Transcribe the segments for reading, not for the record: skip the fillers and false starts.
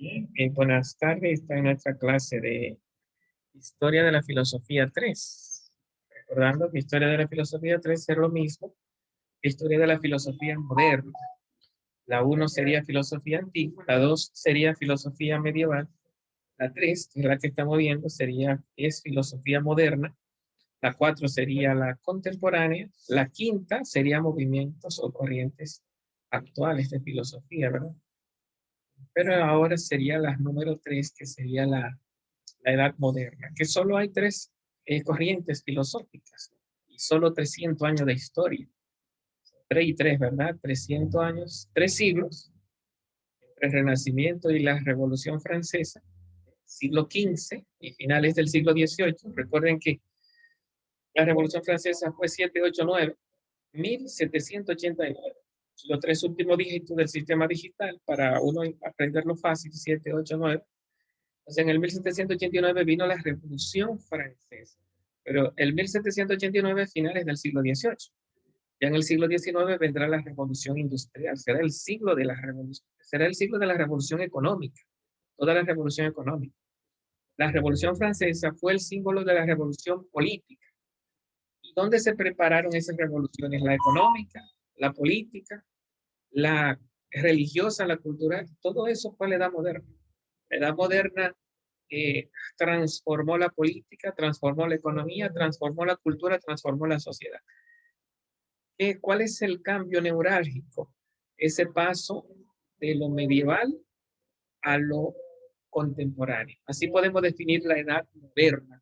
Bien, buenas tardes. Está en nuestra clase de Historia de la Filosofía 3. Recordando que Historia de la Filosofía 3 es lo mismo que Historia de la Filosofía Moderna. La 1 sería Filosofía Antigua, la 2 sería Filosofía Medieval, la 3, que es la que estamos viendo, es Filosofía Moderna, la 4 sería la Contemporánea, la 5ª sería Movimientos o Corrientes Actuales de Filosofía, ¿verdad? Pero ahora sería la número 3, que sería la Edad Moderna, que solo hay 3 corrientes filosóficas y solo 300 años de historia. 3 y 3, ¿verdad? 300 años, 3 siglos, entre el Renacimiento y la Revolución Francesa, siglo XV y finales del siglo XVIII. Recuerden que la Revolución Francesa fue 789, 1789. Los 3 últimos dígitos del sistema digital, para uno aprenderlo fácil, 789. Entonces, en el 1789 vino la Revolución Francesa, pero el 1789 finales del siglo XVIII. Ya en el siglo XIX vendrá la Revolución Industrial, será el siglo de la revolución, será el siglo de la Revolución Económica, toda la Revolución Económica. La Revolución Francesa fue el símbolo de la Revolución Política. ¿Y dónde se prepararon esas revoluciones? La económica, la política, la religiosa, la cultural, todo eso fue la Edad Moderna. La Edad Moderna transformó la política, transformó la economía, transformó la cultura, transformó la sociedad. ¿Cuál es el cambio neurálgico? Ese paso de lo medieval a lo contemporáneo. Así podemos definir la Edad Moderna,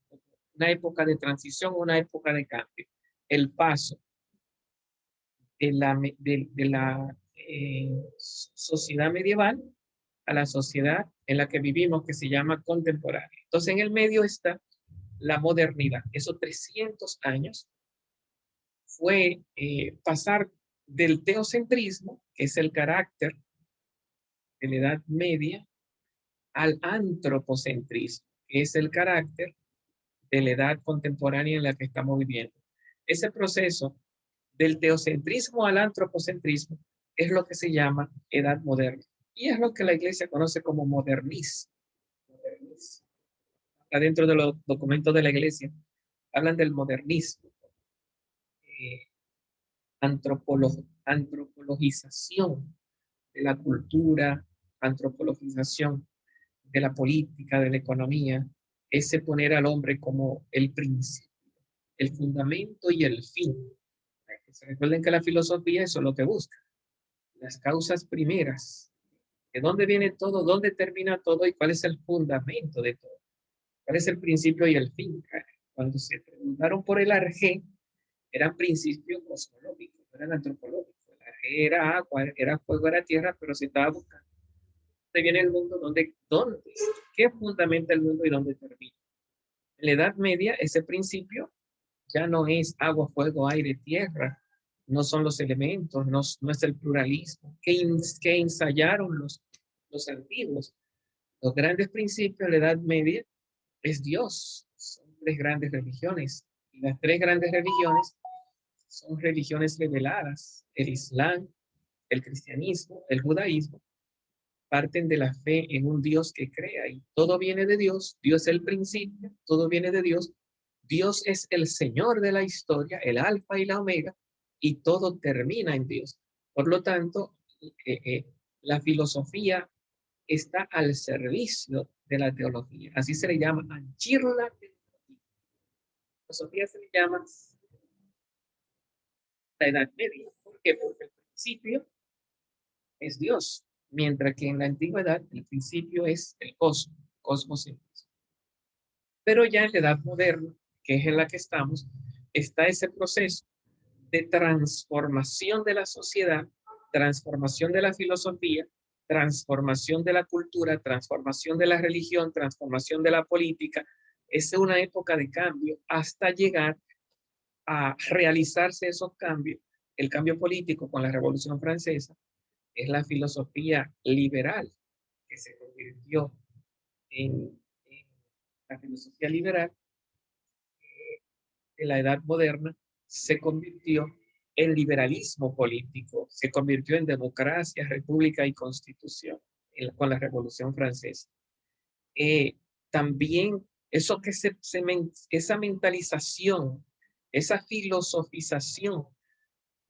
una época de transición, una época de cambio. El paso de la sociedad medieval a la sociedad en la que vivimos, que se llama contemporánea. Entonces, en el medio está la modernidad. Esos 300 años fue pasar del teocentrismo, que es el carácter de la Edad Media, al antropocentrismo, que es el carácter de la edad contemporánea en la que estamos viviendo. Ese proceso del teocentrismo al antropocentrismo es lo que se llama Edad Moderna. Y es lo que la Iglesia conoce como modernismo. Adentro de los documentos de la Iglesia hablan del modernismo. Antropologización de la cultura, antropologización de la política, de la economía, ese poner al hombre como el principio, el fundamento y el fin. Se recuerden que la filosofía eso es lo que busca, las causas primeras, de dónde viene todo, dónde termina todo y cuál es el fundamento de todo, cuál es el principio y el fin. Cuando se preguntaron por el arjé, eran principios cosmológicos, no eran antropológicos. El arjé era agua, era fuego, era tierra, pero se estaba buscando dónde viene el mundo, dónde, qué fundamenta el mundo y dónde termina. En la Edad Media, ese principio ya no es agua, fuego, aire, tierra, no son los elementos, no es el pluralismo que ensayaron los antiguos. Los grandes principios de la Edad Media es Dios, son 3 grandes religiones. Y las 3 grandes religiones son religiones reveladas, el Islam, el cristianismo, el judaísmo, parten de la fe en un Dios que crea y todo viene de Dios, Dios es el principio, todo viene de Dios, Dios es el Señor de la historia, el alfa y la omega, y todo termina en Dios. Por lo tanto, la filosofía está al servicio de la teología, así se le llama, la filosofía se le llama la Edad Media. ¿Por qué? Porque el principio es Dios, mientras que en la antigüedad el principio es el cosmos. Pero ya en la edad moderna, que es en la que estamos, está ese proceso de transformación de la sociedad, transformación de la filosofía, transformación de la cultura, transformación de la religión, transformación de la política. Es una época de cambio hasta llegar a realizarse esos cambios. El cambio político con la Revolución Francesa es la filosofía liberal que se convirtió en la filosofía liberal de la Edad Moderna, se convirtió en liberalismo político, se convirtió en democracia, república y constitución. con la Revolución Francesa. También eso que esa mentalización, esa filosofización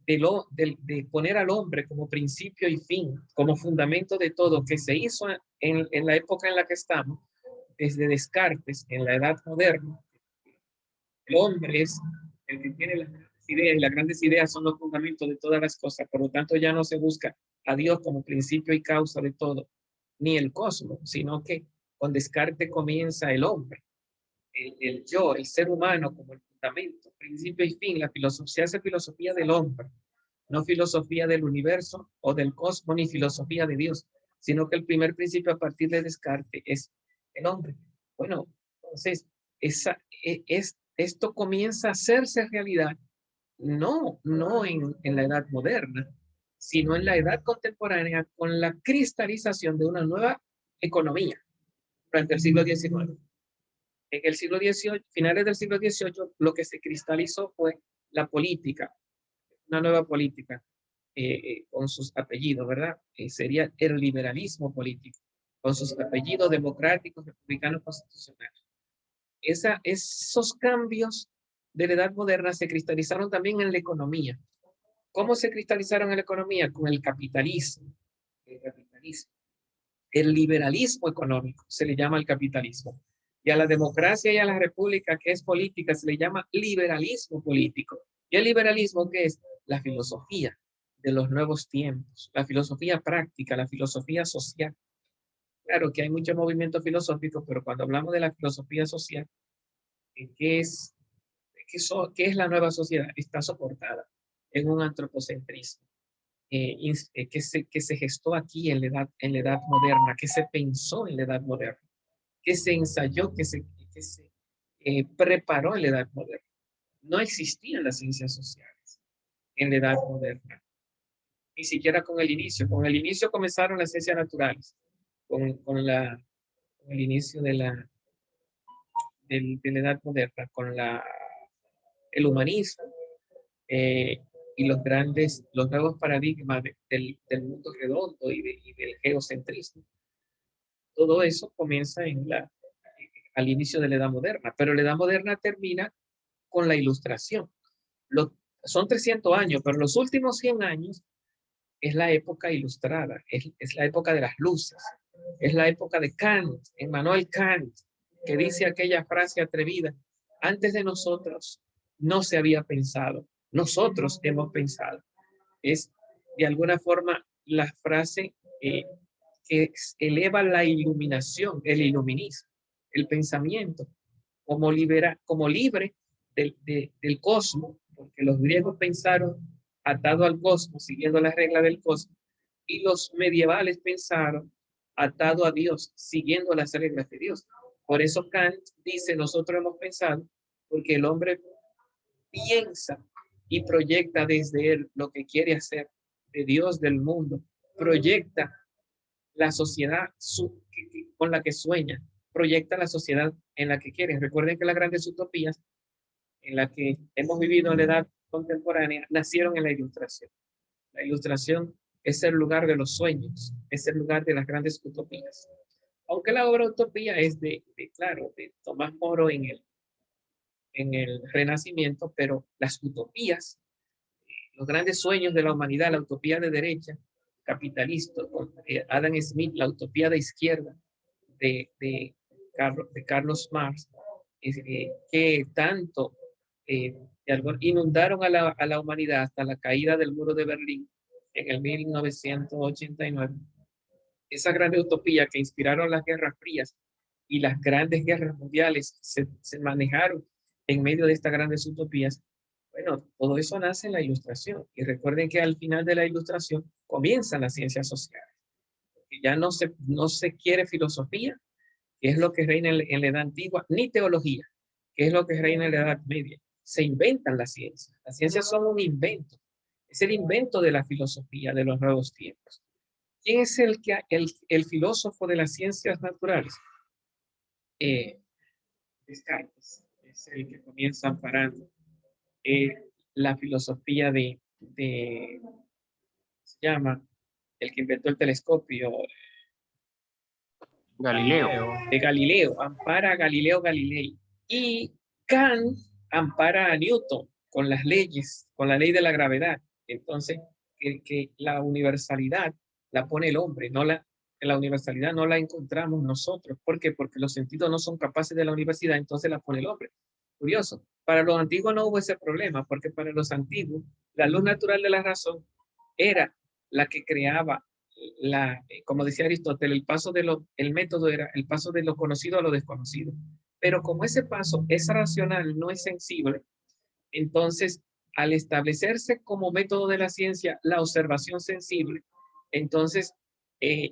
de poner al hombre como principio y fin, como fundamento de todo, que se hizo en la época en la que estamos, desde Descartes, en la edad moderna. El hombre es el que tiene las grandes ideas y las grandes ideas son los fundamentos de todas las cosas. Por lo tanto, ya no se busca a Dios como principio y causa de todo, ni el cosmos, sino que con Descartes comienza el hombre, el yo, el ser humano como el fundamento, principio y fin. La filosofía se hace filosofía del hombre, no filosofía del universo o del cosmos, ni filosofía de Dios, sino que el primer principio a partir de Descartes es el hombre. Bueno, entonces, esto comienza a hacerse realidad, no en la edad moderna, sino en la edad contemporánea con la cristalización de una nueva economía durante el siglo XIX. En el siglo XVIII, finales del siglo XVIII, lo que se cristalizó fue la política, una nueva política con sus apellidos, ¿verdad? Sería el liberalismo político, con sus apellidos democráticos, republicanos, constitucionales. Esos cambios de la edad moderna se cristalizaron también en la economía. ¿Cómo se cristalizaron en la economía? Con el capitalismo. El capitalismo. El liberalismo económico se le llama el capitalismo. Y a la democracia y a la república, que es política, se le llama liberalismo político. ¿Y el liberalismo qué es? La filosofía de los nuevos tiempos, la filosofía práctica, la filosofía social. Claro que hay mucho movimiento filosófico, pero cuando hablamos de la filosofía social, ¿qué es, qué es la nueva sociedad? Está soportada en un antropocentrismo que se gestó aquí en la edad moderna, que se pensó en la edad moderna, que se ensayó, que se preparó en la edad moderna. No existían las ciencias sociales en la edad moderna, ni siquiera con el inicio. Con el inicio comenzaron las ciencias naturales, con el inicio de la edad moderna, el humanismo y los nuevos paradigmas del mundo redondo y del geocentrismo. Todo eso comienza al inicio de la edad moderna, pero la edad moderna termina con la ilustración. Son 300 años, pero los últimos 100 años es la época ilustrada, es la época de las luces, es la época de Kant, Emmanuel Kant, que dice aquella frase atrevida: antes de nosotros no se había pensado, nosotros hemos pensado. Es de alguna forma la frase que eleva la iluminación, el iluminismo, el pensamiento como libre del cosmos, porque los griegos pensaron atado al cosmos, siguiendo las reglas del cosmos, y los medievales pensaron atado a Dios, siguiendo las reglas de Dios. Por eso Kant dice, nosotros hemos pensado, porque el hombre piensa y proyecta desde él lo que quiere hacer, de Dios, del mundo, proyecta la sociedad con la que sueña, proyecta la sociedad en la que quiere. Recuerden que las grandes utopías en las que hemos vivido en la edad contemporánea nacieron en la ilustración. La ilustración es el lugar de los sueños, es el lugar de las grandes utopías. Aunque la obra Utopía es claro, de Tomás Moro en el Renacimiento, pero las utopías, los grandes sueños de la humanidad, la utopía de derecha, capitalista, Adam Smith, la utopía de izquierda de Carlos Marx, que tanto inundaron a la humanidad hasta la caída del muro de Berlín en el 1989. Esa gran utopía que inspiraron las guerras frías y las grandes guerras mundiales se manejaron en medio de estas grandes utopías. Bueno, todo eso nace en la ilustración. Y recuerden que al final de la ilustración comienzan las ciencias sociales. Y ya no se quiere filosofía, que es lo que reina en la edad antigua, ni teología, que es lo que reina en la edad media. Se inventan las ciencias. Las ciencias son un invento. Es el invento de la filosofía de los nuevos tiempos. ¿Quién es el filósofo de las ciencias naturales? Descartes. Es el que comienza amparando la filosofía se llama, el que inventó el telescopio, Galileo. De Galileo, ampara a Galileo Galilei. Y Kant ampara a Newton con las leyes, con la ley de la gravedad. Entonces, que la universalidad la pone el hombre, la universalidad no la encontramos nosotros. ¿Por qué? Porque los sentidos no son capaces de la universalidad, entonces la pone el hombre. Curioso. Para los antiguos no hubo ese problema, porque para los antiguos la luz natural de la razón era la que creaba como decía Aristóteles, el método era el paso de lo conocido a lo desconocido. Pero como ese paso es racional, no es sensible, entonces al establecerse como método de la ciencia la observación sensible, entonces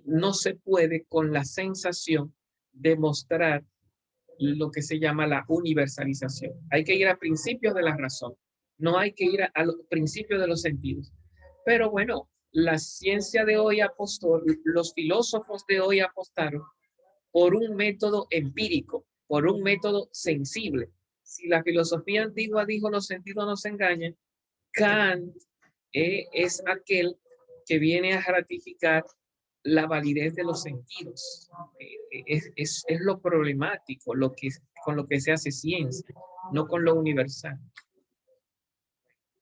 no se puede con la sensación demostrar lo que se llama la universalización. Hay que ir a principios de la razón, no hay que ir a los principios de los sentidos. Pero bueno, la ciencia de hoy apostó, los filósofos de hoy apostaron por un método empírico, por un método sensible. Si la filosofía antigua dijo los sentidos nos engañan, Kant es aquel que viene a ratificar la validez de los sentidos. Es lo problemático, con lo que se hace ciencia, no con lo universal.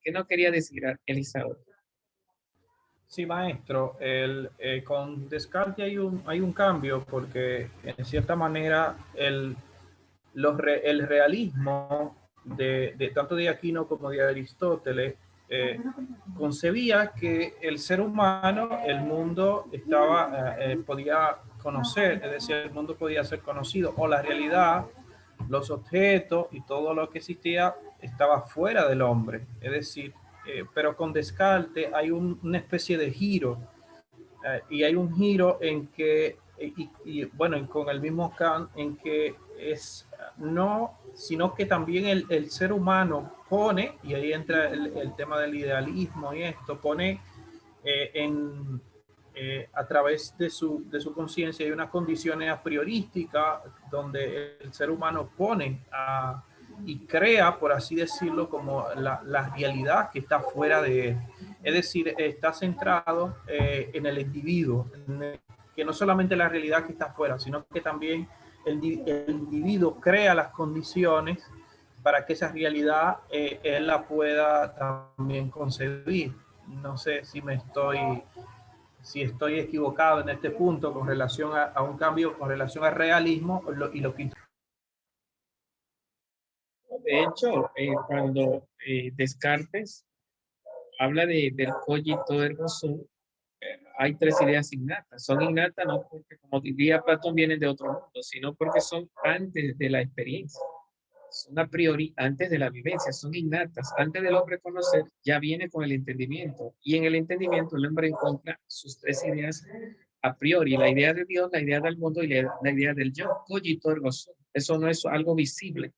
¿Qué no quería decir Elizabeth? Sí, maestro, con Descartes hay un cambio porque en cierta manera el realismo tanto de Aquino como de Aristóteles concebía que el ser humano, el mundo podía conocer, es decir, el mundo podía ser conocido, o la realidad, los objetos y todo lo que existía estaba fuera del hombre. Es decir, pero con Descartes hay una especie de giro, y hay un giro en que, bueno, con el mismo Kant, en que es no, sino que también el ser humano pone, y ahí entra el tema del idealismo y esto, pone a través de su conciencia hay unas condiciones a priorísticas donde el ser humano pone y crea, por así decirlo, como la realidad que está fuera de él. Es decir, está centrado en el individuo, que no solamente la realidad que está fuera, sino que también el individuo crea las condiciones para que esa realidad él la pueda también concebir. No sé si estoy equivocado en este punto con relación a un cambio, con relación al realismo y lo que... De hecho, cuando Descartes habla del cogito ergo sum, hay tres ideas innatas. Son innatas no porque, como diría Platón, vienen de otro mundo, sino porque son antes de la experiencia. Son a priori antes de la vivencia, son innatas. Antes del hombre conocer, ya viene con el entendimiento. Y en el entendimiento el hombre encuentra sus tres ideas a priori. La idea de Dios, la idea del mundo y la idea del yo. Cogito ergo sum. Eso no es algo visible.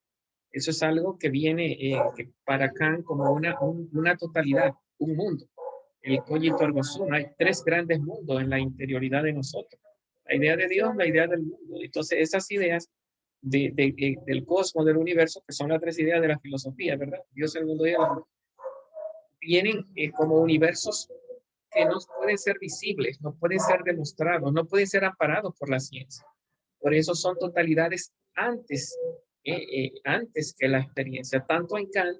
Eso es algo que viene que para Kant como una totalidad, un mundo. El cogito ergo sum. Hay tres grandes mundos en la interioridad de nosotros. La idea de Dios, la idea del mundo. Entonces esas ideas del cosmos, del universo, que son las tres ideas de la filosofía, ¿verdad? Dios, el mundo y el hombre, tienen como universos que no pueden ser visibles, no pueden ser demostrados, no pueden ser amparados por la ciencia. Por eso son totalidades antes que la experiencia, tanto en Kant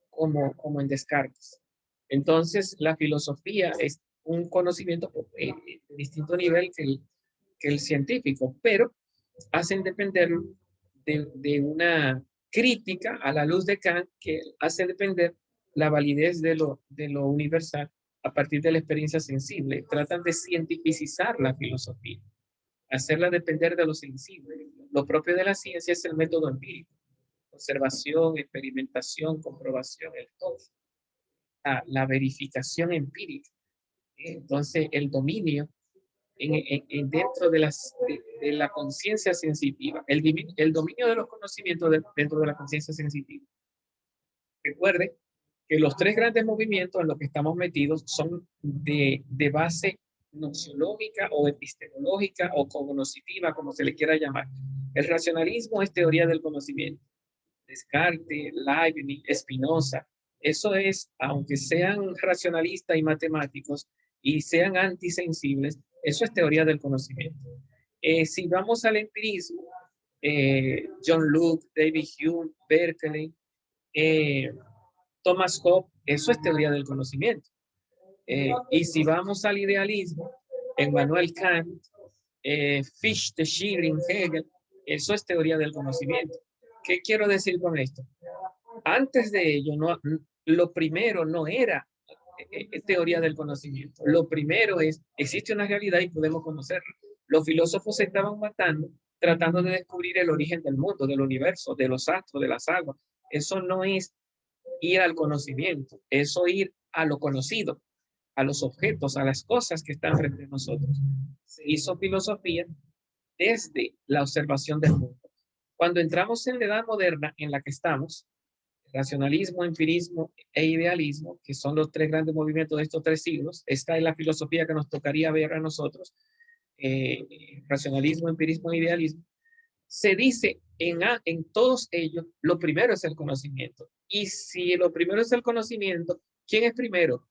como en Descartes. Entonces, la filosofía es un conocimiento de distinto nivel que el científico, pero hacen depender de una crítica a la luz de Kant que hace depender la validez de lo universal a partir de la experiencia sensible. Tratan de cientificizar la filosofía, hacerla depender de lo sensible. Lo propio de la ciencia es el método empírico, observación, experimentación, comprobación, el todo, la verificación empírica. Entonces, el dominio dentro de la conciencia sensitiva, el dominio de los conocimientos dentro de la conciencia sensitiva. Recuerde que los tres grandes movimientos en los que estamos metidos son de base noxiológica o epistemológica o cognoscitiva, como se le quiera llamar. El racionalismo es teoría del conocimiento. Descartes, Leibniz, Spinoza. Eso es, aunque sean racionalistas y matemáticos y sean antisensibles, eso es teoría del conocimiento. Si vamos al empirismo, John Locke, David Hume, Berkeley, Thomas Hobbes, eso es teoría del conocimiento. Y si vamos al idealismo, Emmanuel Kant, Fichte, Schelling, Hegel, eso es teoría del conocimiento. ¿Qué quiero decir con esto? Antes de ello, lo primero no era teoría del conocimiento. Lo primero es, existe una realidad y podemos conocerla. Los filósofos se estaban matando, tratando de descubrir el origen del mundo, del universo, de los astros, de las aguas. Eso no es ir al conocimiento, eso ir a lo conocido, a los objetos, a las cosas que están frente a nosotros. Se hizo filosofía desde la observación del mundo. Cuando entramos en la edad moderna en la que estamos, racionalismo, empirismo e idealismo, que son los tres grandes movimientos de estos 3 siglos, esta es la filosofía que nos tocaría ver a nosotros, racionalismo, empirismo e idealismo. Se dice en todos ellos, lo primero es el conocimiento. Y si lo primero es el conocimiento, ¿quién es primero?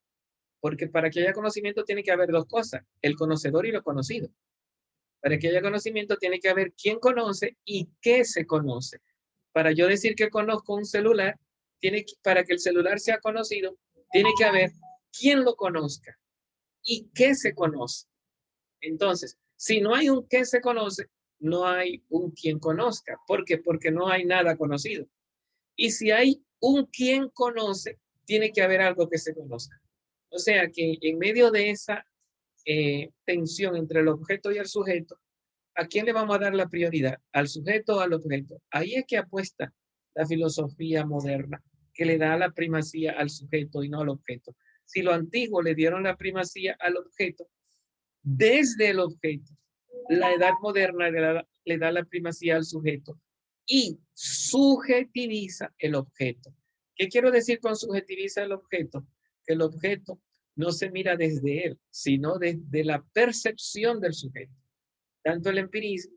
Porque para que haya conocimiento tiene que haber 2 cosas, el conocedor y lo conocido. Para que haya conocimiento tiene que haber quién conoce y qué se conoce. Para yo decir que conozco un celular, para que el celular sea conocido, tiene que haber quién lo conozca y qué se conoce. Entonces, si no hay un qué se conoce, no hay un quién conozca. ¿Por qué? Porque no hay nada conocido. Y si hay un quién conoce, tiene que haber algo que se conozca. O sea que en medio de esa tensión entre el objeto y el sujeto, ¿a quién le vamos a dar la prioridad? ¿Al sujeto o al objeto? Ahí es que apuesta la filosofía moderna, que le da la primacía al sujeto y no al objeto. Si lo antiguo le dieron la primacía al objeto, desde el objeto, la edad moderna le da la primacía al sujeto y subjetiviza el objeto. ¿Qué quiero decir con subjetiviza el objeto? Que el objeto no se mira desde él, sino desde la percepción del sujeto. Tanto el empirismo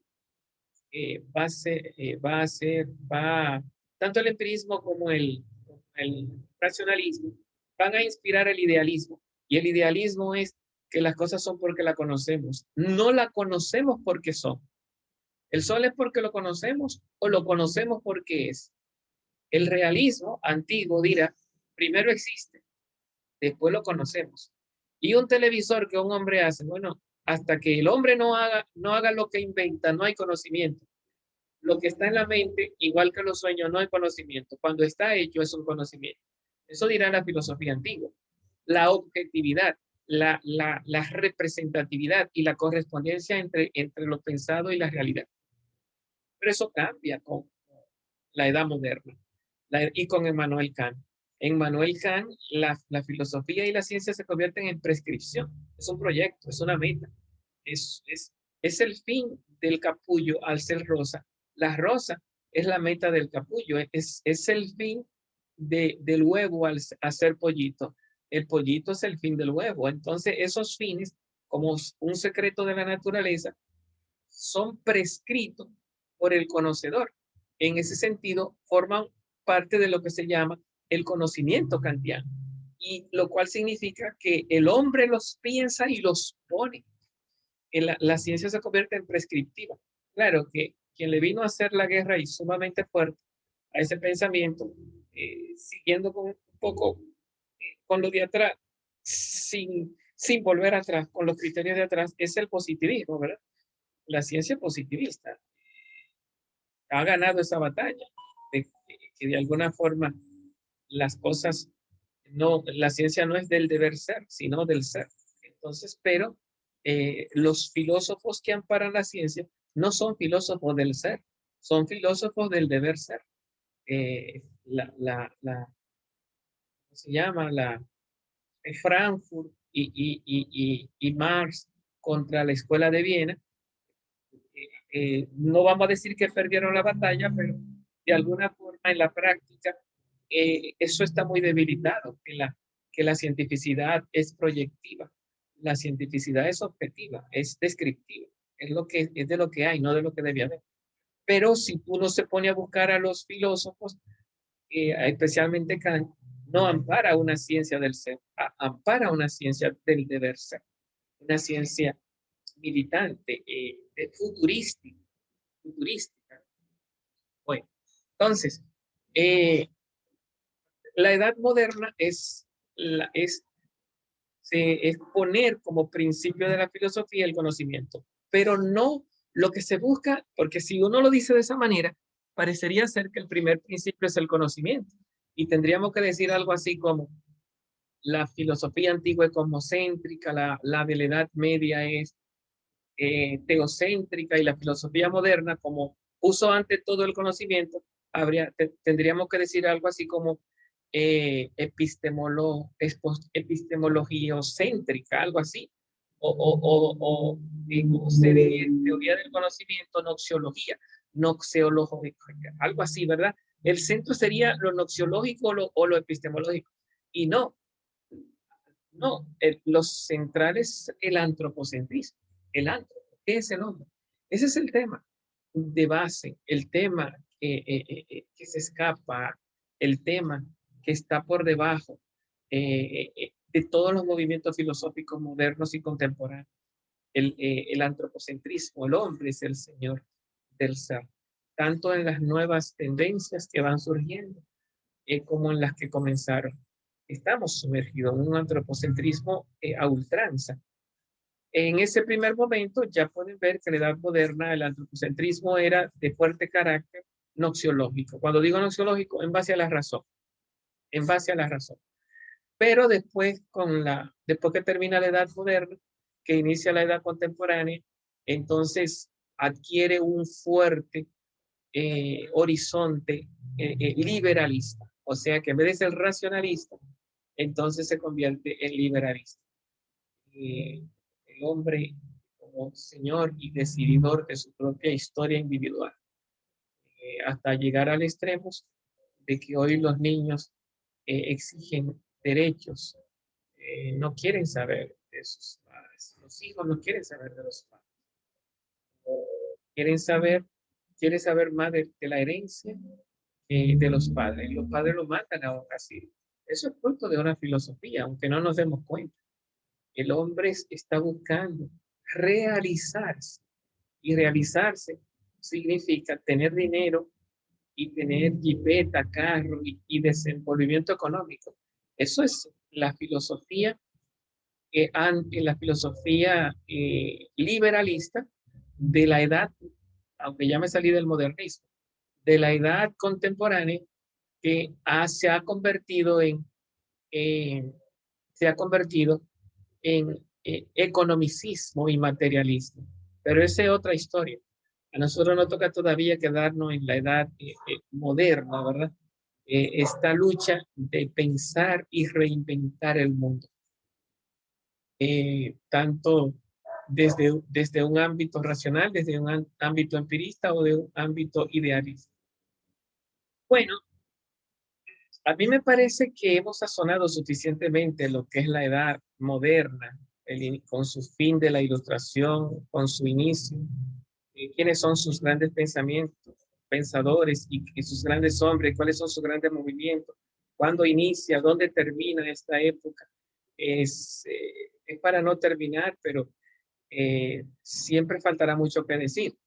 tanto el empirismo como el racionalismo van a inspirar el idealismo. Y el idealismo es que las cosas son porque la conocemos. No la conocemos porque son. El sol es porque lo conocemos o lo conocemos porque es. El realismo antiguo dirá, primero existe, después lo conocemos. Y un televisor que un hombre hace, bueno, hasta que el hombre no haga lo que inventa, no hay conocimiento. Lo que está en la mente, igual que los sueños, no hay conocimiento. Cuando está hecho es un conocimiento. Eso dirá la filosofía antigua. La objetividad, la representatividad y la correspondencia entre lo pensado y la realidad. Pero eso cambia con la edad moderna y con Emmanuel Kant. En Emmanuel Kant, la filosofía y la ciencia se convierten en prescripción. Es un proyecto, es una meta. Es el fin del capullo al ser rosa. La rosa es la meta del capullo, es el fin del huevo al ser pollito. El pollito es el fin del huevo. Entonces, esos fines, como un secreto de la naturaleza, son prescritos por el conocedor. En ese sentido, forman parte de lo que se llama el conocimiento kantiano, y lo cual significa que el hombre los piensa y los pone. La ciencia se convierte en prescriptiva. Claro que quien le vino a hacer la guerra y sumamente fuerte a ese pensamiento, siguiendo con un poco con lo de atrás, sin volver atrás, con los criterios de atrás, es el positivismo, ¿verdad? La ciencia positivista ha ganado esa batalla, que de alguna forma las cosas, la ciencia no es del deber ser, sino del ser. Entonces, pero los filósofos que amparan la ciencia no son filósofos del ser, son filósofos del deber ser. ¿Cómo se llama? Frankfurt y Marx contra la Escuela de Viena. No vamos a decir que perdieron la batalla, pero de alguna forma en la práctica eso está muy debilitado, que la cientificidad es proyectiva, la cientificidad es objetiva, es descriptiva, es de lo que hay, no de lo que debe haber. Pero si uno se pone a buscar a los filósofos, especialmente Kant, no ampara una ciencia del ser, ampara una ciencia del deber ser, una ciencia militante, futurística. Bueno, entonces, la edad moderna es poner como principio de la filosofía el conocimiento, pero no lo que se busca, porque si uno lo dice de esa manera, parecería ser que el primer principio es el conocimiento, y tendríamos que decir algo así como la filosofía antigua es cosmocéntrica, la de la Edad Media es teocéntrica, y la filosofía moderna, como puso ante todo el conocimiento, tendríamos que decir algo así como epistemología-céntrica, algo así, o teoría del conocimiento, noxiología, noxeología, algo así, ¿verdad? El centro sería lo noxiológico o lo epistemológico, y no, lo central es el antropocentrismo, el antropo, ¿qué es el hombre? Ese es el tema de base, el tema que se escapa, el tema que está por debajo de todos los movimientos filosóficos modernos y contemporáneos. El antropocentrismo, el hombre es el señor del ser, tanto en las nuevas tendencias que van surgiendo como en las que comenzaron. Estamos sumergidos en un antropocentrismo a ultranza. En ese primer momento ya pueden ver que en la edad moderna el antropocentrismo era de fuerte carácter noxiológico. Cuando digo noxiológico, en base a la razón, en base a la razón. Pero después, después que termina la edad moderna, que inicia la edad contemporánea, entonces adquiere un fuerte horizonte liberalista. O sea que en vez de ser racionalista, entonces se convierte en liberalista. El hombre como señor y decididor de su propia historia individual, hasta llegar al extremo de que hoy los niños exigen derechos, no quieren saber de sus padres, los hijos no quieren saber de los padres, quieren saber más de la herencia de los padres lo matan a así. Eso es fruto de una filosofía, aunque no nos demos cuenta. El hombre está buscando realizarse, y realizarse significa tener dinero y tener jipeta, carro y desenvolvimiento económico. Eso es la filosofía, la filosofía liberalista de la edad, aunque ya me salí del modernismo, de la edad contemporánea que se ha convertido en economicismo y materialismo. Pero esa es otra historia. A nosotros nos toca todavía quedarnos en la edad moderna, ¿verdad? Esta lucha de pensar y reinventar el mundo. Tanto desde un ámbito racional, desde un ámbito empirista o de un ámbito idealista. Bueno, a mí me parece que hemos sazonado suficientemente lo que es la edad moderna, con su fin de la ilustración, con su inicio, quiénes son sus grandes pensadores y sus grandes hombres, cuáles son sus grandes movimientos, cuándo inicia, dónde termina esta época. Es para no terminar, pero siempre faltará mucho que decir.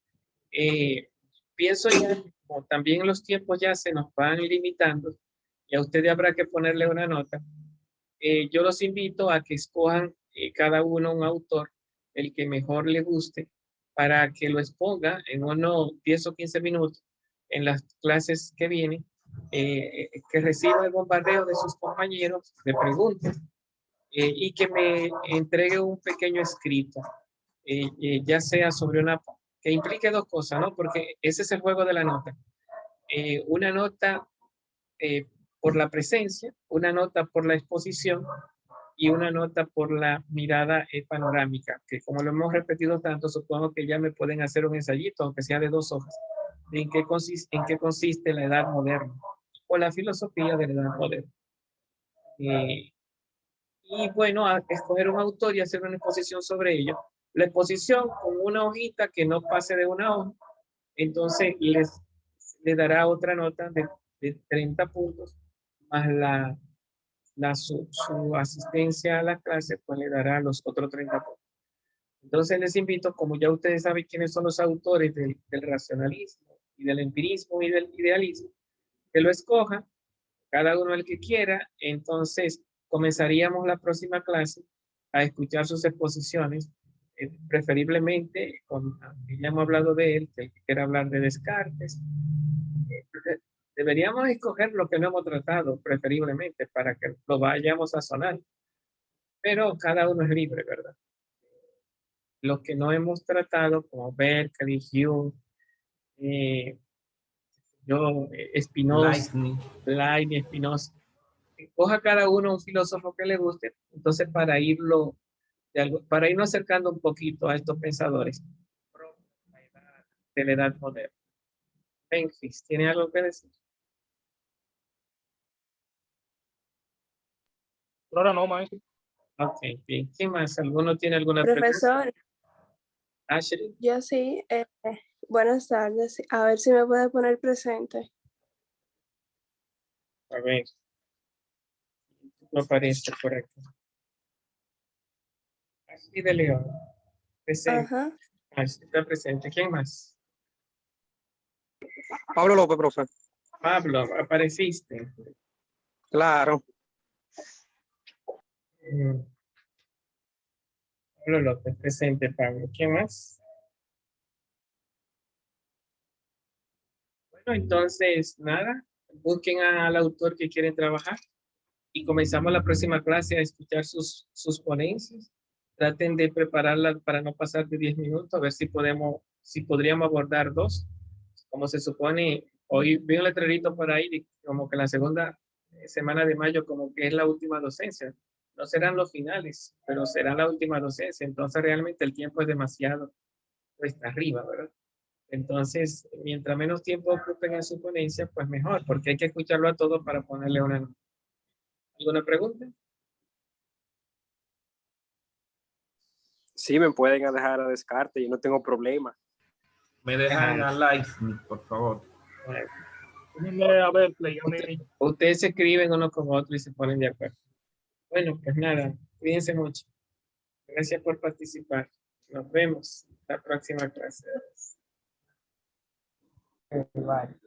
Pienso ya, como también los tiempos ya se nos van limitando, y a ustedes habrá que ponerle una nota. Yo los invito a que escojan cada uno un autor, el que mejor les guste, para que lo exponga en unos 10 o 15 minutos en las clases que vienen, que reciba el bombardeo de sus compañeros de preguntas, y que me entregue un pequeño escrito, ya sea sobre que implique dos cosas, ¿no? Porque ese es el juego de la nota. Una nota por la presencia, una nota por la exposición y una nota por la mirada panorámica, que como lo hemos repetido tanto, supongo que ya me pueden hacer un ensayito, aunque sea de 2 hojas, de en qué consiste la edad moderna o la filosofía de la edad moderna. Y bueno, a escoger un autor y hacer una exposición sobre ello. La exposición con una hojita que no pase de una hoja, entonces le dará otra nota de 30 puntos, más su asistencia a la clase, pues le dará los otros 30 puntos. Entonces les invito, como ya ustedes saben quiénes son los autores del racionalismo y del empirismo y del idealismo, que lo escojan, cada uno el que quiera. Entonces comenzaríamos la próxima clase a escuchar sus exposiciones, preferiblemente, ya hemos hablado de él, que el que quiera hablar de Descartes. Deberíamos escoger lo que no hemos tratado, preferiblemente, para que lo vayamos a sonar. Pero cada uno es libre, ¿verdad? Lo que no hemos tratado, como Berkeley, Hume, Spinoza, Leibniz, Spinoza, coja cada uno un filósofo que le guste, entonces para irnos acercando un poquito a estos pensadores de la edad moderna. Memphis, ¿tiene algo que decir? Ahora no, maestro. Ok, bien. ¿Quién más? ¿Alguno tiene alguna Profesor, pregunta? Ashley. yo sí. Buenas tardes. A ver si me puede poner presente. A ver. No aparece por aquí. Ashley de León. Presente. Ajá. Ashley está presente. ¿Quién más? Pablo López, profe. Pablo, apareciste. Claro. Pablo López, presente, Pablo. ¿Quién más? Bueno, entonces, nada, busquen al autor que quieren trabajar y comenzamos la próxima clase a escuchar sus ponencias. Traten de prepararla para no pasar de 10 minutos, a ver si podríamos abordar 2. Como se supone, hoy vi un letrerito por ahí, como que la segunda semana de mayo, como que es la última docencia. No serán los finales, pero será la última docencia. Entonces, realmente el tiempo es demasiado, está arriba, ¿verdad? Entonces, mientras menos tiempo ocupen en su ponencia, pues mejor, porque hay que escucharlo a todo para ponerle una nota. ¿Alguna pregunta? Sí, me pueden dejar a Descartes, yo no tengo problema. Me dejan a Leibniz, por favor. A ver, play, Ustedes se escriben uno con otro y se ponen de acuerdo. Bueno, pues nada, cuídense mucho. Gracias por participar. Nos vemos la próxima clase. Bye.